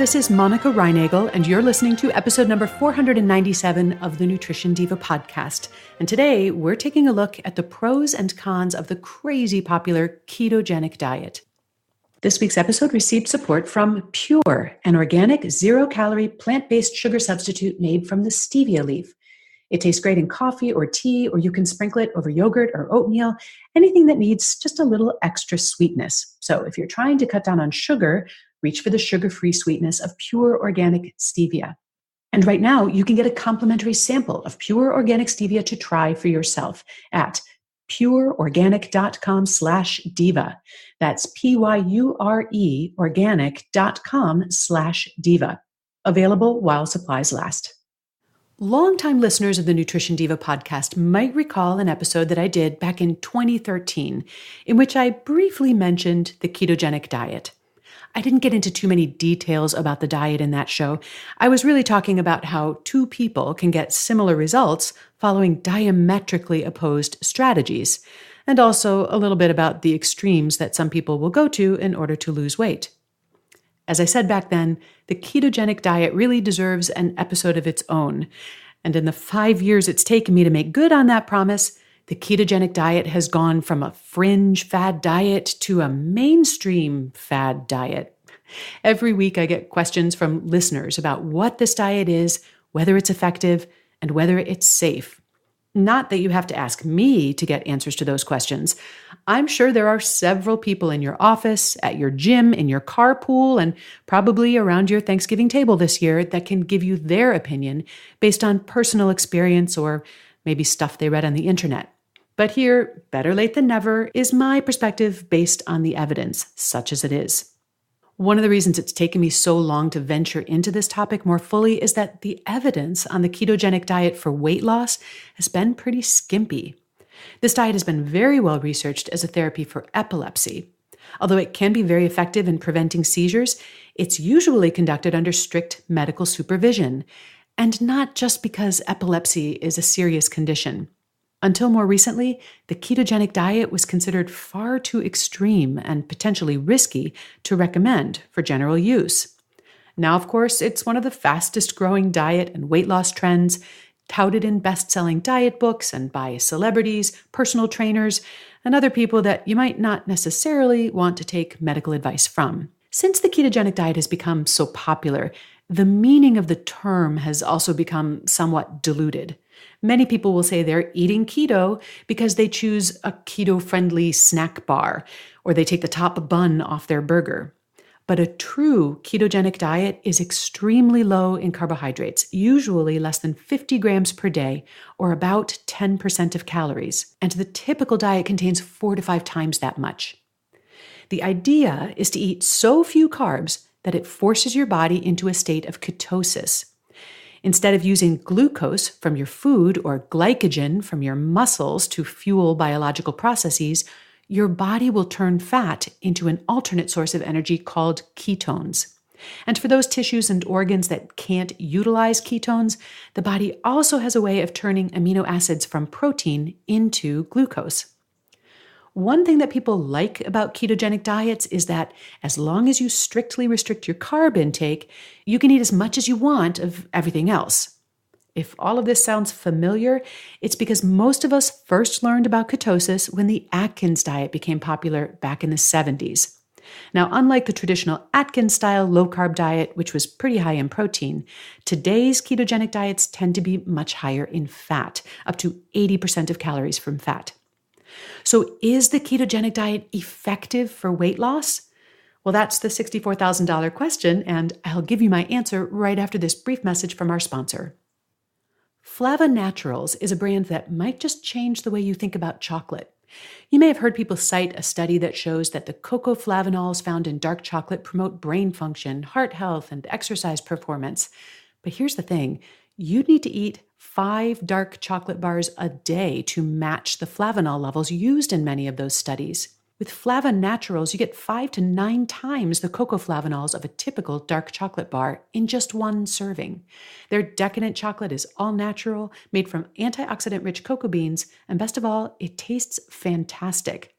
this is Monica Reinagel, and you're listening to episode number 497 of the Nutrition Diva podcast. And today, we're taking a look at the pros and cons of the crazy popular ketogenic diet. This week's episode received support from Pure, an organic, zero-calorie, plant-based sugar substitute made from the stevia leaf. It tastes great in coffee or tea, or you can sprinkle it over yogurt or oatmeal, anything that needs just a little extra sweetness. So if you're trying to cut down on sugar, reach for the sugar-free sweetness of Pure Organic Stevia. And right now, you can get a complimentary sample of Pure Organic Stevia to try for yourself at pureorganic.com/diva. That's PYURE organic.com/diva. Available while supplies last. Longtime listeners of the Nutrition Diva podcast might recall an episode that I did back in 2013, in which I briefly mentioned the ketogenic diet. I didn't get into too many details about the diet in that show. I was really talking about how two people can get similar results following diametrically opposed strategies, and also a little bit about the extremes that some people will go to in order to lose weight. As I said back then, the ketogenic diet really deserves an episode of its own. And in the 5 years it's taken me to make good on that promise, the ketogenic diet has gone from a fringe fad diet to a mainstream fad diet. Every week I get questions from listeners about what this diet is, whether it's effective, and whether it's safe. Not that you have to ask me to get answers to those questions. I'm sure there are several people in your office, at your gym, in your carpool, and probably around your Thanksgiving table this year that can give you their opinion based on personal experience or maybe stuff they read on the internet. But here, better late than never, is my perspective based on the evidence, such as it is. One of the reasons it's taken me so long to venture into this topic more fully is that the evidence on the ketogenic diet for weight loss has been pretty skimpy. This diet has been very well researched as a therapy for epilepsy. Although it can be very effective in preventing seizures, it's usually conducted under strict medical supervision, and not just because epilepsy is a serious condition. Until more recently, the ketogenic diet was considered far too extreme and potentially risky to recommend for general use. Now, of course, it's one of the fastest growing diet and weight loss trends, touted in best-selling diet books and by celebrities, personal trainers, and other people that you might not necessarily want to take medical advice from. Since the ketogenic diet has become so popular, the meaning of the term has also become somewhat diluted. Many people will say they're eating keto because they choose a keto-friendly snack bar, or they take the top bun off their burger. But a true ketogenic diet is extremely low in carbohydrates, usually less than 50 grams per day, or about 10% of calories. And the typical diet contains 4 to 5 times that much. The idea is to eat so few carbs that it forces your body into a state of ketosis. Instead of using glucose from your food or glycogen from your muscles to fuel biological processes, your body will turn fat into an alternate source of energy called ketones. And for those tissues and organs that can't utilize ketones, the body also has a way of turning amino acids from protein into glucose. One thing that people like about ketogenic diets is that as long as you strictly restrict your carb intake, you can eat as much as you want of everything else. If all of this sounds familiar, it's because most of us first learned about ketosis when the Atkins diet became popular back in the 70s. Now, unlike the traditional Atkins-style low-carb diet, which was pretty high in protein, today's ketogenic diets tend to be much higher in fat, up to 80% of calories from fat. So is the ketogenic diet effective for weight loss? Well, that's the $64,000 question, and I'll give you my answer right after this brief message from our sponsor. Flava Naturals is a brand that might just change the way you think about chocolate. You may have heard people cite a study that shows that the cocoa flavanols found in dark chocolate promote brain function, heart health, and exercise performance. But here's the thing. You'd need to eat 5 dark chocolate bars a day to match the flavanol levels used in many of those studies. With Flava Naturals, you get 5 to 9 times the cocoa flavanols of a typical dark chocolate bar in just one serving. Their decadent chocolate is all natural, made from antioxidant-rich cocoa beans, and best of all, it tastes fantastic.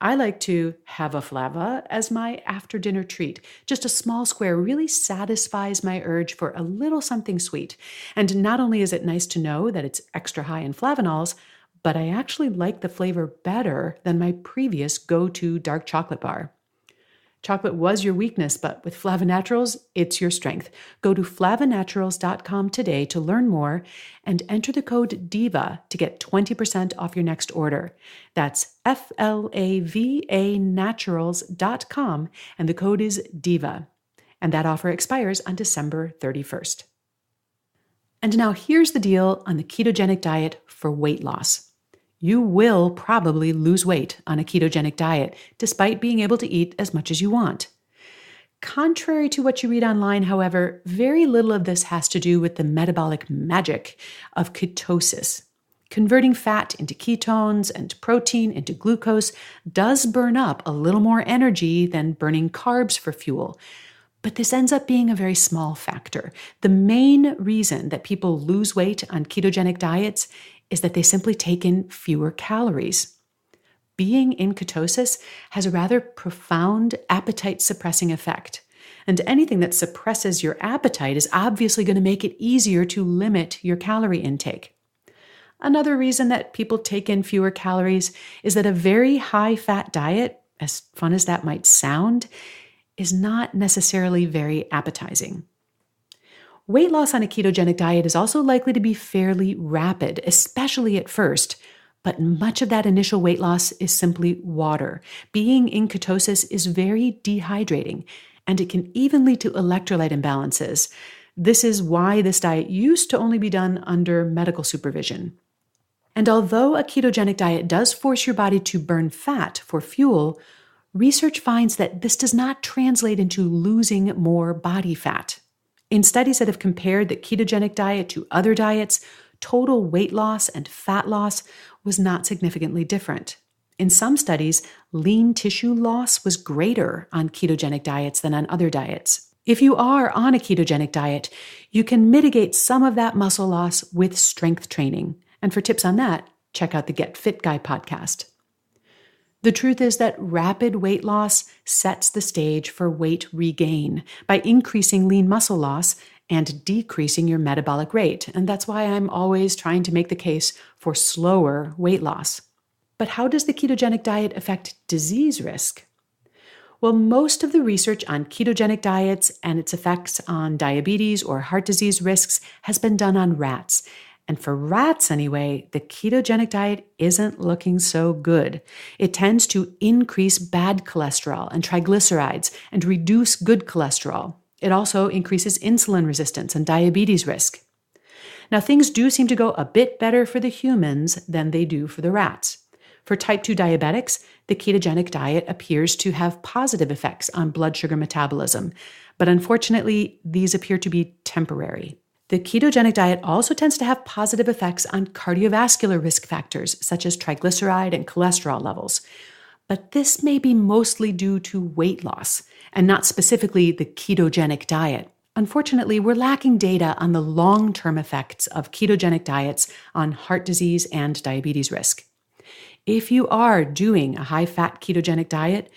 I like to have a flava as my after dinner treat. Just a small square really satisfies my urge for a little something sweet. And not only is it nice to know that it's extra high in flavanols, but I actually like the flavor better than my previous go-to dark chocolate bar. Chocolate was your weakness, but with Flavonaturals, it's your strength. Go to flavonaturals.com today to learn more and enter the code DIVA to get 20% off your next order. That's FLAVA naturals.com, and the code is DIVA. And that offer expires on December 31st. And now here's the deal on the ketogenic diet for weight loss. You will probably lose weight on a ketogenic diet, despite being able to eat as much as you want. Contrary to what you read online, however, very little of this has to do with the metabolic magic of ketosis. Converting fat into ketones and protein into glucose does burn up a little more energy than burning carbs for fuel. But this ends up being a very small factor. The main reason that people lose weight on ketogenic diets is that they simply take in fewer calories. Being in ketosis has a rather profound appetite-suppressing effect. And anything that suppresses your appetite is obviously going to make it easier to limit your calorie intake. Another reason that people take in fewer calories is that a very high-fat diet, as fun as that might sound, is not necessarily very appetizing. Weight loss on a ketogenic diet is also likely to be fairly rapid, especially at first, but much of that initial weight loss is simply water. Being in ketosis is very dehydrating, and it can even lead to electrolyte imbalances. This is why this diet used to only be done under medical supervision. And although a ketogenic diet does force your body to burn fat for fuel, research finds that this does not translate into losing more body fat. In studies that have compared the ketogenic diet to other diets, total weight loss and fat loss was not significantly different. In some studies, lean tissue loss was greater on ketogenic diets than on other diets. If you are on a ketogenic diet, you can mitigate some of that muscle loss with strength training. And for tips on that, check out the Get Fit Guy podcast. The truth is that rapid weight loss sets the stage for weight regain by increasing lean muscle loss and decreasing your metabolic rate. And that's why I'm always trying to make the case for slower weight loss. But how does the ketogenic diet affect disease risk? Well, most of the research on ketogenic diets and its effects on diabetes or heart disease risks has been done on rats. And for rats anyway, the ketogenic diet isn't looking so good. It tends to increase bad cholesterol and triglycerides and reduce good cholesterol. It also increases insulin resistance and diabetes risk. Now, things do seem to go a bit better for the humans than they do for the rats. For type 2 diabetics, the ketogenic diet appears to have positive effects on blood sugar metabolism, but unfortunately, these appear to be temporary. The ketogenic diet also tends to have positive effects on cardiovascular risk factors, such as triglyceride and cholesterol levels. But this may be mostly due to weight loss, and not specifically the ketogenic diet. Unfortunately, we're lacking data on the long-term effects of ketogenic diets on heart disease and diabetes risk. If you are doing a high-fat ketogenic diet,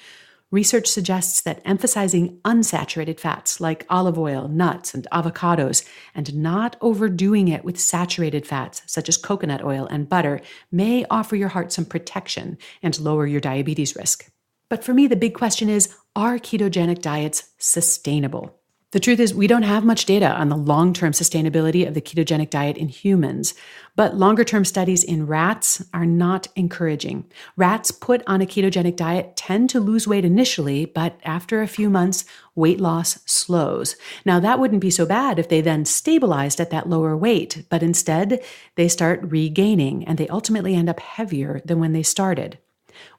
research suggests that emphasizing unsaturated fats like olive oil, nuts, and avocados, and not overdoing it with saturated fats such as coconut oil and butter may offer your heart some protection and lower your diabetes risk. But for me, the big question is, are ketogenic diets sustainable? The truth is, we don't have much data on the long-term sustainability of the ketogenic diet in humans, but longer-term studies in rats are not encouraging. Rats put on a ketogenic diet tend to lose weight initially, but after a few months, weight loss slows. Now, that wouldn't be so bad if they then stabilized at that lower weight, but instead, they start regaining, and they ultimately end up heavier than when they started.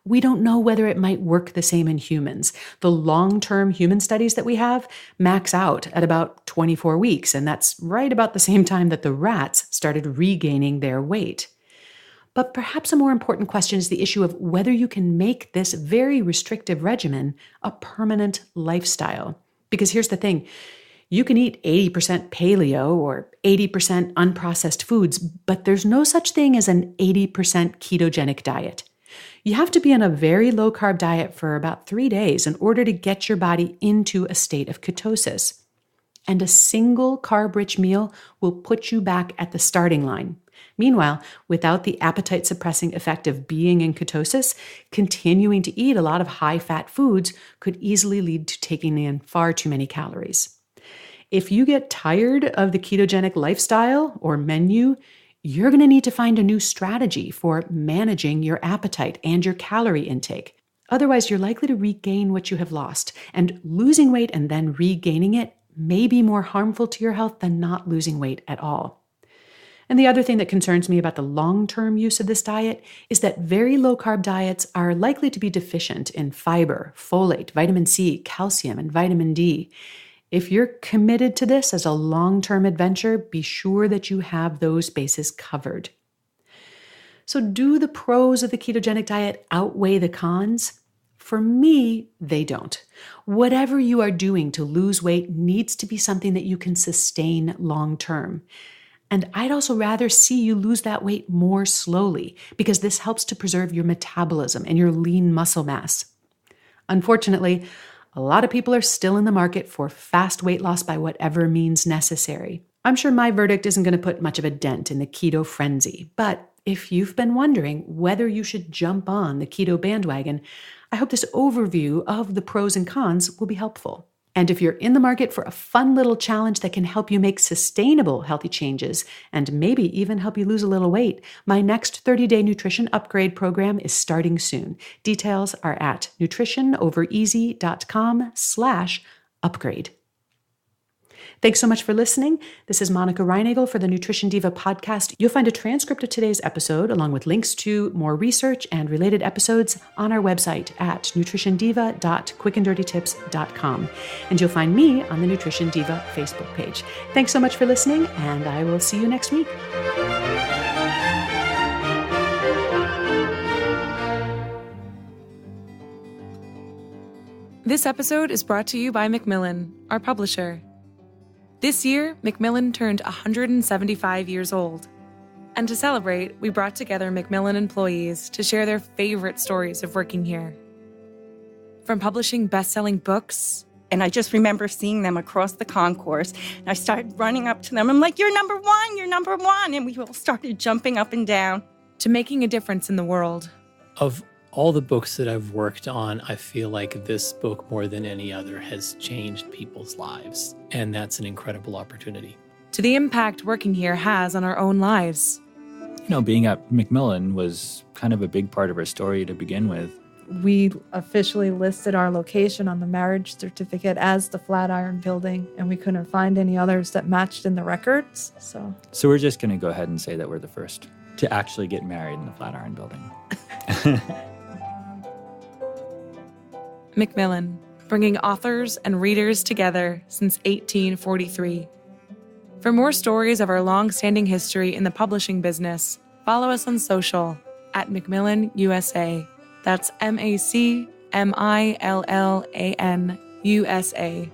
We don't know whether it might work the same in humans. The long-term human studies that we have max out at about 24 weeks, and that's right about the same time that the rats started regaining their weight. But perhaps a more important question is the issue of whether you can make this very restrictive regimen a permanent lifestyle. Because here's the thing, you can eat 80% paleo or 80% unprocessed foods, but there's no such thing as an 80% ketogenic diet. You have to be on a very low-carb diet for about 3 days in order to get your body into a state of ketosis. And a single carb-rich meal will put you back at the starting line. Meanwhile, without the appetite-suppressing effect of being in ketosis, continuing to eat a lot of high-fat foods could easily lead to taking in far too many calories. If you get tired of the ketogenic lifestyle or menu, you're going to need to find a new strategy for managing your appetite and your calorie intake. Otherwise, you're likely to regain what you have lost, and losing weight and then regaining it may be more harmful to your health than not losing weight at all. And the other thing that concerns me about the long-term use of this diet is that very low-carb diets are likely to be deficient in fiber, folate, vitamin C, calcium, and vitamin D. If you're committed to this as a long-term adventure, be sure that you have those bases covered. So do the pros of the ketogenic diet outweigh the cons? For me, they don't. Whatever you are doing to lose weight needs to be something that you can sustain long-term. And I'd also rather see you lose that weight more slowly, because this helps to preserve your metabolism and your lean muscle mass. Unfortunately, a lot of people are still in the market for fast weight loss by whatever means necessary. I'm sure my verdict isn't going to put much of a dent in the keto frenzy, but if you've been wondering whether you should jump on the keto bandwagon, I hope this overview of the pros and cons will be helpful. And if you're in the market for a fun little challenge that can help you make sustainable healthy changes and maybe even help you lose a little weight, my next 30-day nutrition upgrade program is starting soon. Details are at nutritionovereasy.com/upgrade. Thanks so much for listening. This is Monica Reinagel for the Nutrition Diva podcast. You'll find a transcript of today's episode along with links to more research and related episodes on our website at nutritiondiva.quickanddirtytips.com. And you'll find me on the Nutrition Diva Facebook page. Thanks so much for listening, and I will see you next week. This episode is brought to you by Macmillan, our publisher. This year, Macmillan turned 175 years old. And to celebrate, we brought together Macmillan employees to share their favorite stories of working here. From publishing best-selling books. And I just remember seeing them across the concourse. And I started running up to them. I'm like, you're number one, you're number one. And we all started jumping up and down. To making a difference in the world. Of all the books that I've worked on, I feel like this book, more than any other, has changed people's lives. And that's an incredible opportunity. To the impact working here has on our own lives. Being at Macmillan was kind of a big part of our story to begin with. We officially listed our location on the marriage certificate as the Flatiron Building, and we couldn't find any others that matched in the records. So we're just going to go ahead and say that we're the first to actually get married in the Flatiron Building. Macmillan, bringing authors and readers together since 1843. For more stories of our long-standing history in the publishing business, follow us on social at Macmillan USA. That's MacMillan USA.